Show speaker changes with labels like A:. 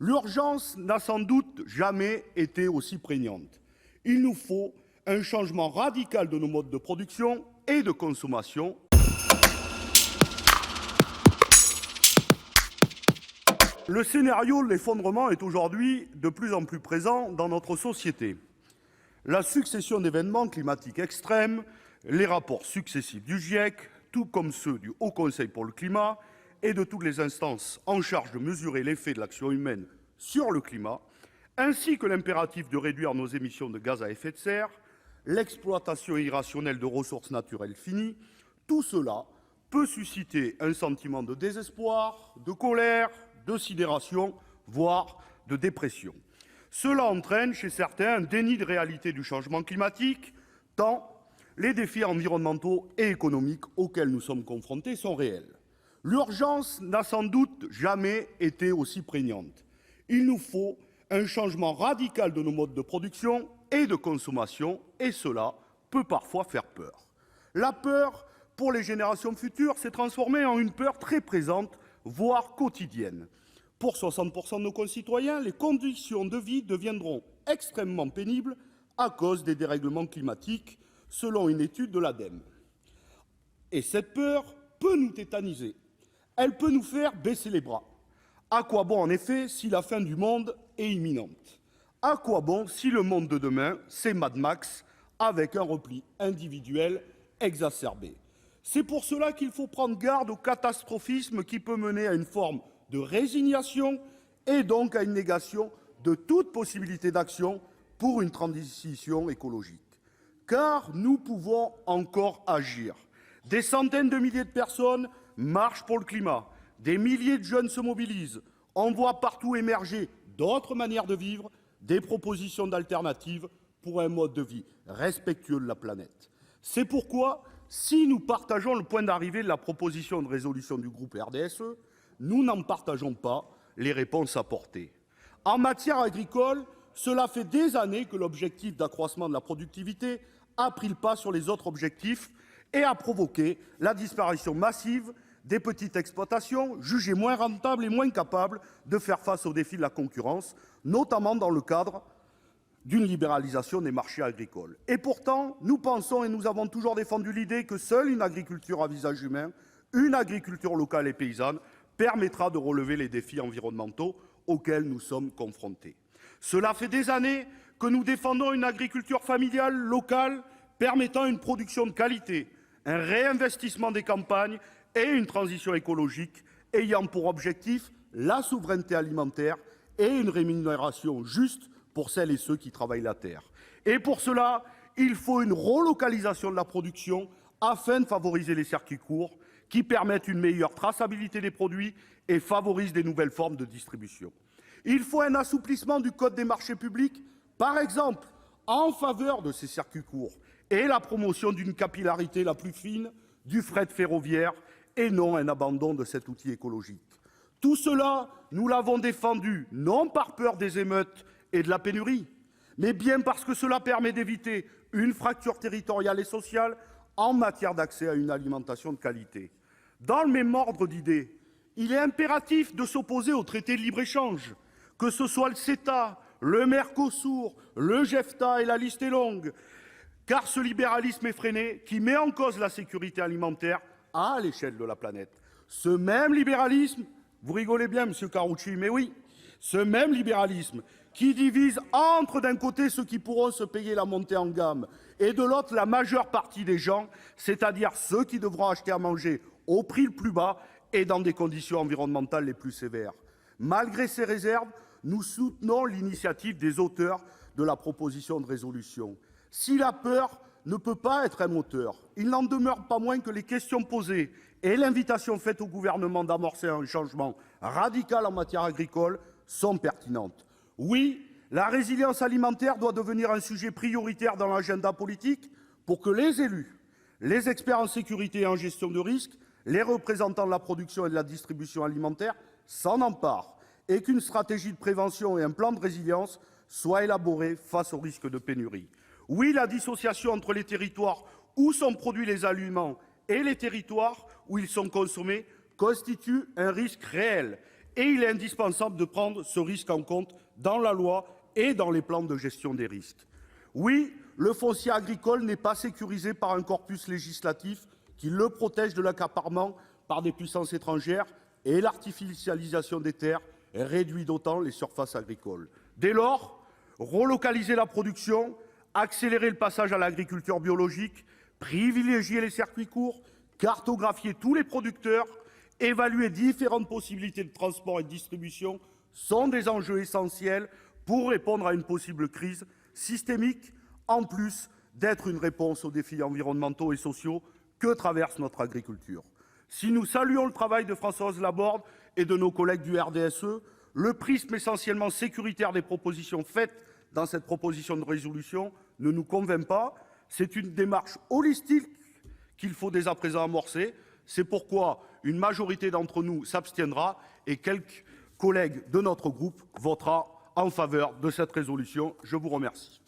A: L'urgence n'a sans doute jamais été aussi prégnante. Il nous faut un changement radical de nos modes de production et de consommation. Le scénario de l'effondrement est aujourd'hui de plus en plus présent dans notre société. La succession d'événements climatiques extrêmes, les rapports successifs du GIEC, tout comme ceux du Haut Conseil pour le climat et de toutes les instances en charge de mesurer l'effet de l'action humaine sur le climat, ainsi que l'impératif de réduire nos émissions de gaz à effet de serre, l'exploitation irrationnelle de ressources naturelles finies, tout cela peut susciter un sentiment de désespoir, de colère, de sidération, voire de dépression. Cela entraîne chez certains un déni de réalité du changement climatique, tant les défis environnementaux et économiques auxquels nous sommes confrontés sont réels. L'urgence n'a sans doute jamais été aussi prégnante. Il nous faut un changement radical de nos modes de production et de consommation, et cela peut parfois faire peur. La peur, pour les générations futures, s'est transformée en une peur très présente, voire quotidienne. Pour 60% de nos concitoyens, les conditions de vie deviendront extrêmement pénibles à cause des dérèglements climatiques, selon une étude de l'ADEME. Et cette peur peut nous tétaniser. Elle peut nous faire baisser les bras. À quoi bon, en effet, si la fin du monde est imminente? À quoi bon si le monde de demain, c'est Mad Max, avec un repli individuel exacerbé? C'est pour cela qu'il faut prendre garde au catastrophisme qui peut mener à une forme de résignation et donc à une négation de toute possibilité d'action pour une transition écologique. Car nous pouvons encore agir. Des centaines de milliers de personnes marchent pour le climat, des milliers de jeunes se mobilisent, on voit partout émerger d'autres manières de vivre, des propositions d'alternatives pour un mode de vie respectueux de la planète. C'est pourquoi, si nous partageons le point d'arrivée de la proposition de résolution du groupe RDSE, nous n'en partageons pas les réponses apportées. En matière agricole, cela fait des années que l'objectif d'accroissement de la productivité a pris le pas sur les autres objectifs et a provoqué la disparition massive des petites exploitations, jugées moins rentables et moins capables de faire face aux défis de la concurrence, notamment dans le cadre d'une libéralisation des marchés agricoles. Et pourtant, nous pensons et nous avons toujours défendu l'idée que seule une agriculture à visage humain, une agriculture locale et paysanne, permettra de relever les défis environnementaux auxquels nous sommes confrontés. Cela fait des années que nous défendons une agriculture familiale, locale, permettant une production de qualité, un réinvestissement des campagnes et une transition écologique ayant pour objectif la souveraineté alimentaire et une rémunération juste pour celles et ceux qui travaillent la terre. Et pour cela, il faut une relocalisation de la production afin de favoriser les circuits courts qui permettent une meilleure traçabilité des produits et favorisent des nouvelles formes de distribution. Il faut un assouplissement du code des marchés publics, par exemple, en faveur de ces circuits courts et la promotion d'une capillarité la plus fine du fret ferroviaire et non un abandon de cet outil écologique. Tout cela, nous l'avons défendu, non par peur des émeutes et de la pénurie, mais bien parce que cela permet d'éviter une fracture territoriale et sociale en matière d'accès à une alimentation de qualité. Dans le même ordre d'idées, il est impératif de s'opposer au traité de libre-échange, que ce soit le CETA, le Mercosur, le JEFTA et la liste est longue, car ce libéralisme effréné qui met en cause la sécurité alimentaire à l'échelle de la planète. Ce même libéralisme, vous rigolez bien, monsieur Karoutchi, mais oui, ce même libéralisme qui divise entre d'un côté ceux qui pourront se payer la montée en gamme et de l'autre la majeure partie des gens, c'est-à-dire ceux qui devront acheter à manger au prix le plus bas et dans des conditions environnementales les plus sévères. Malgré ces réserves, nous soutenons l'initiative des auteurs de la proposition de résolution. Si la peur ne peut pas être un moteur, il n'en demeure pas moins que les questions posées et l'invitation faite au gouvernement d'amorcer un changement radical en matière agricole sont pertinentes. Oui, la résilience alimentaire doit devenir un sujet prioritaire dans l'agenda politique pour que les élus, les experts en sécurité et en gestion de risque, les représentants de la production et de la distribution alimentaire s'en emparent et qu'une stratégie de prévention et un plan de résilience soient élaborés face au risque de pénurie. Oui, la dissociation entre les territoires où sont produits les aliments et les territoires où ils sont consommés constitue un risque réel et il est indispensable de prendre ce risque en compte dans la loi et dans les plans de gestion des risques. Oui, le foncier agricole n'est pas sécurisé par un corpus législatif qui le protège de l'accaparement par des puissances étrangères, et l'artificialisation des terres réduit d'autant les surfaces agricoles. Dès lors, relocaliser la production, accélérer le passage à l'agriculture biologique, privilégier les circuits courts, cartographier tous les producteurs, évaluer différentes possibilités de transport et de distribution sont des enjeux essentiels pour répondre à une possible crise systémique, en plus d'être une réponse aux défis environnementaux et sociaux que traverse notre agriculture. Si nous saluons le travail de Françoise Laborde et de nos collègues du RDSE, le prisme essentiellement sécuritaire des propositions faites dans cette proposition de résolution ne nous convainc pas. C'est une démarche holistique qu'il faut dès à présent amorcer. C'est pourquoi une majorité d'entre nous s'abstiendra et quelques collègues de notre groupe votera en faveur de cette résolution. Je vous remercie.